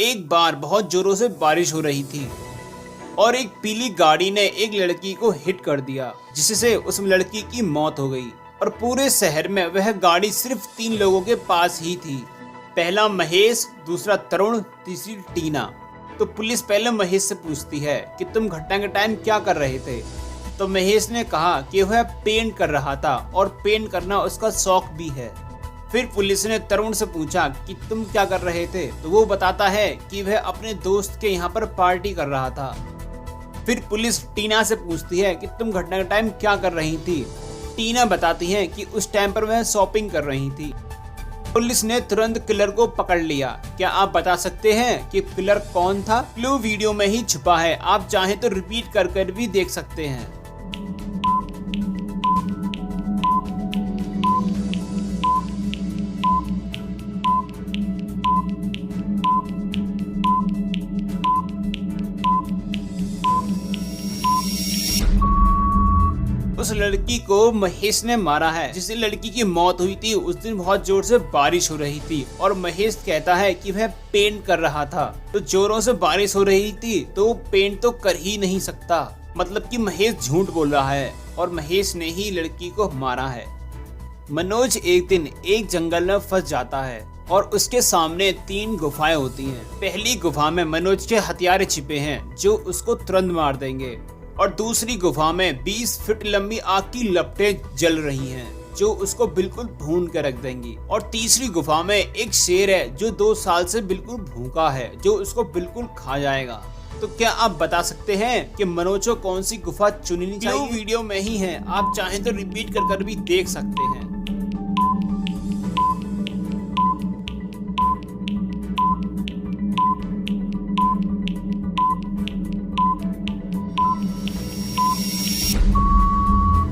एक बार बहुत जोरों से बारिश हो रही थी और एक पीली गाड़ी ने एक लड़की को हिट कर दिया, जिससे उस लड़की की मौत हो गई। और पूरे शहर में वह गाड़ी सिर्फ 3 लोगों के पास ही थी। पहला महेश, दूसरा तरुण, तीसरी टीना। तो पुलिस पहले महेश से पूछती है कि तुम घटना के टाइम क्या कर रहे थे। तो महेश ने कहा कि वह पेंट कर रहा था और पेंट करना उसका शौक भी है। फिर पुलिस ने तरुण से पूछा कि तुम क्या कर रहे थे। तो वो बताता है कि वह अपने दोस्त के यहाँ पर पार्टी कर रहा था। फिर पुलिस टीना से पूछती है कि तुम घटना के टाइम क्या कर रही थी। टीना बताती है कि उस टाइम पर वह शॉपिंग कर रही थी। पुलिस ने तुरंत किलर को पकड़ लिया। क्या आप बता सकते हैं कि किलर कौन था? क्लू वीडियो में ही छुपा है, आप चाहें तो रिपीट कर भी देख सकते हैं। उस लड़की को महेश ने मारा है। जिस लड़की की मौत हुई थी उस दिन बहुत जोर से बारिश हो रही थी और महेश कहता है कि वह पेंट कर रहा था। तो जोरों से बारिश हो रही थी तो वो पेंट तो कर ही नहीं सकता। मतलब कि महेश झूठ बोल रहा है और महेश ने ही लड़की को मारा है। मनोज एक दिन एक जंगल में फंस जाता है और उसके सामने 3 गुफाएं होती हैं। पहली गुफा में मनोज के हथियार छिपे हैं जो उसको तुरंत मार देंगे और दूसरी गुफा में 20 फीट लंबी आग की लपटें जल रही हैं जो उसको बिल्कुल भून कर रख देंगी। और तीसरी गुफा में एक शेर है जो 2 साल से बिल्कुल भूखा है जो उसको बिल्कुल खा जाएगा। तो क्या आप बता सकते हैं कि मनोज को कौन सी गुफा चुननी चाहिए? वीडियो में ही है, आप चाहें तो रिपीट कर भी देख सकते हैं।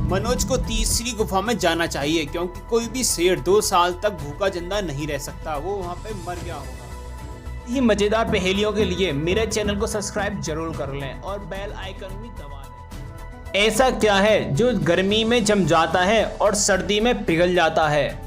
मनोज को तीसरी गुफा में जाना चाहिए क्योंकि कोई भी शेर 2 साल तक भूखा जिंदा नहीं रह सकता, वो वहाँ पे मर गया होगा। ये मजेदार पहेलियों के लिए मेरे चैनल को सब्सक्राइब जरूर कर लें और बेल आइकन भी दबा लें। ऐसा क्या है जो गर्मी में जम जाता है और सर्दी में पिघल जाता है?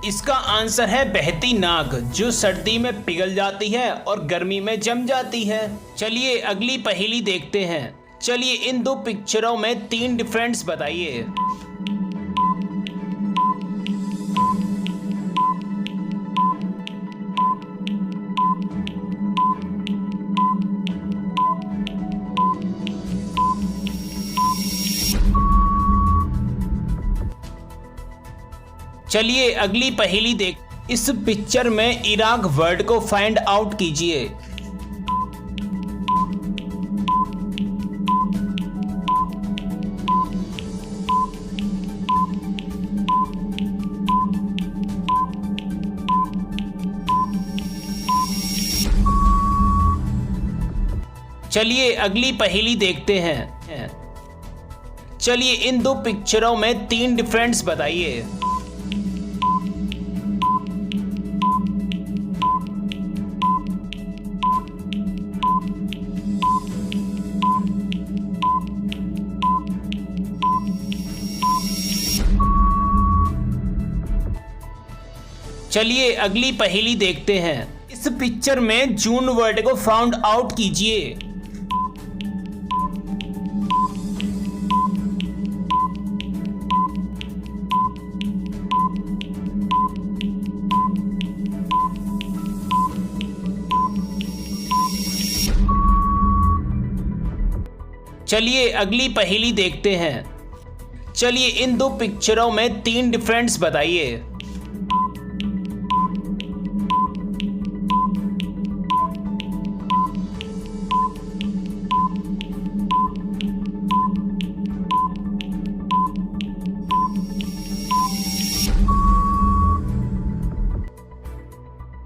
इसका आंसर है बहती नाक, जो सर्दी में पिघल जाती है और गर्मी में जम जाती है। चलिए अगली पहेली देखते हैं। चलिए इन 2 पिक्चरों में 3 डिफरेंस बताइए। चलिए अगली पहेली देख। इस पिक्चर में इराक वर्ड को फाइंड आउट कीजिए। चलिए अगली पहेली देखते हैं। चलिए इन 2 पिक्चरों में 3 डिफरेंस बताइए। चलिए अगली पहेली देखते हैं। इस पिक्चर में जून वर्ड को फाउंड आउट कीजिए। चलिए अगली पहेली देखते हैं। चलिए इन 2 पिक्चरों में 3 डिफरेंस बताइए।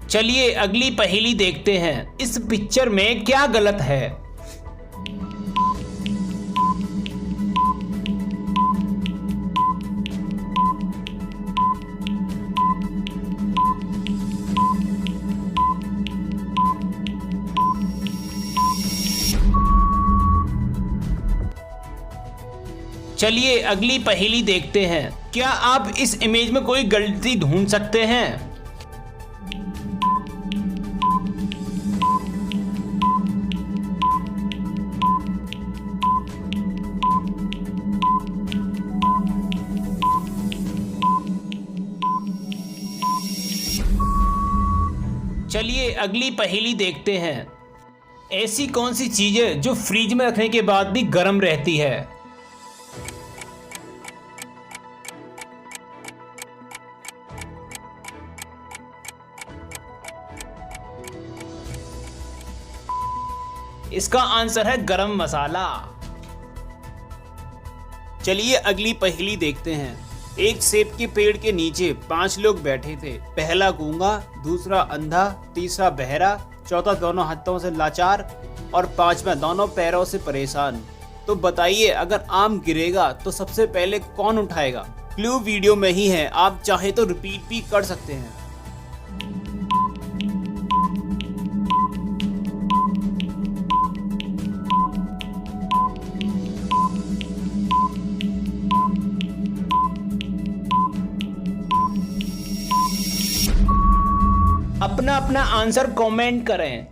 चलिए अगली पहेली देखते हैं। इस पिक्चर में क्या गलत है? चलिए अगली पहेली देखते हैं। क्या आप इस इमेज में कोई गलती ढूंढ सकते हैं? चलिए अगली पहेली देखते हैं। ऐसी कौन सी चीज है जो फ्रिज में रखने के बाद भी गर्म रहती है? इसका आंसर है गरम मसाला। चलिए अगली पहेली देखते हैं। एक सेब के पेड़ के नीचे 5 लोग बैठे थे। पहला गूंगा, दूसरा अंधा, तीसरा बहरा, चौथा दोनों हाथों से लाचार और पांचवा दोनों पैरों से परेशान। तो बताइए, अगर आम गिरेगा तो सबसे पहले कौन उठाएगा? क्लू वीडियो में ही है, आप चाहे तो रिपीट भी कर सकते हैं। अपना अपना आंसर कमेंट करें।